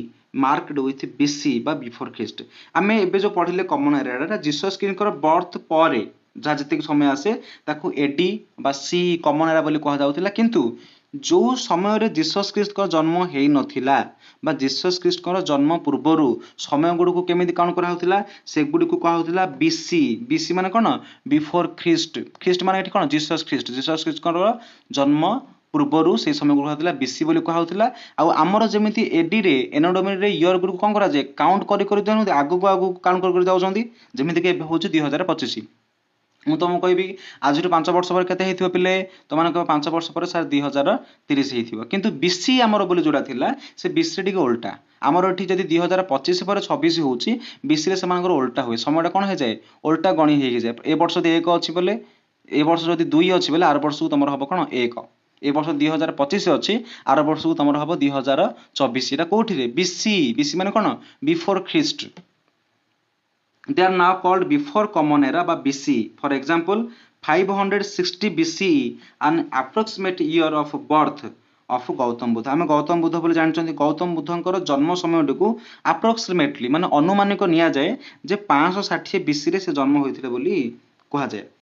marked with BC बा बिफोर क्रिस्ट आमे एबे जो पढिले कॉमन एरा जीसस क्रिस्ट कर बर्थ परे जा जते समय आसे ताकू एडी बा सी कॉमन एरा बोली कहा जाउतिला किंतु जो समय जीसस ख्रीस्ट जन्म हेई नथिला बा जीसस ख्रीस्ट जन्म पूर्वर समय गुड़ को केमी काउंट करा से गुड़ को कहा बीसी बीसी माने कौन बिफोर ख्रीस्ट ख्रीस्ट माने कौन जीसस ख्रीस्ट जन्म पूर्वर से समय गुड़ कहा बीसी बोली कहा आमर जमी एडी रे एनोडोमी रे इयर गुड़ कौन कराए काउंट कर आगू आगू काउंट कर जाऊँगी जमीक हूँ 2025 ମୁଁ ତୁମକୁ କହିବି ଆଜିରୁ 5 ବର୍ଷ ପରେ କେତେ ହେଇଥିବ ପିଲେ ତମାନେ କହିବ 5 ବର୍ଷ ପରେ ସାର୍ 2030 ହେଇଥିବ କିନ୍ତୁ ବିସି ଆମର ବୋଲି ଯୋଉଟା ଥିଲା ସେ ବିସି ଟିକେ ଉল্ଟା ଆମର ଏଠି ଯଦି 2025 ପରେ 26 ହେଉଛି ବିସି ରେ ସେମାନଙ୍କର ଉল্ଟା ହୁଏ সময়ଟା କ'ଣ ହେଇଯାଏ ଉল্ଟା ଗଣି ହେଇଯାଏ ଏ ବର୍ଷ ଯଦି 1 ଅଛି ବୋଲେ ଏ ବର୍ଷ ଯଦି 2 ଅଛି ବୋଲେ ଆର ବର୍ଷକୁ ତମର ହବ କ'ଣ 1 ए वर्ष 2025 अच्छी आर वर्ष को तुम हम 2024 এটা কোঠিরে বিসি বিসি মানে কোন before Christ they are now called before common era বা BC for example 560 BCE an approximate year of birth of Gautam Buddha आम गौतम बुद्ध बोली जानते गौतम बुद्धंकर जन्म समय को approximately माने अनुमानिक निया जाए जे 560 BC रे से जन्म होइथिले बोली कहा जाए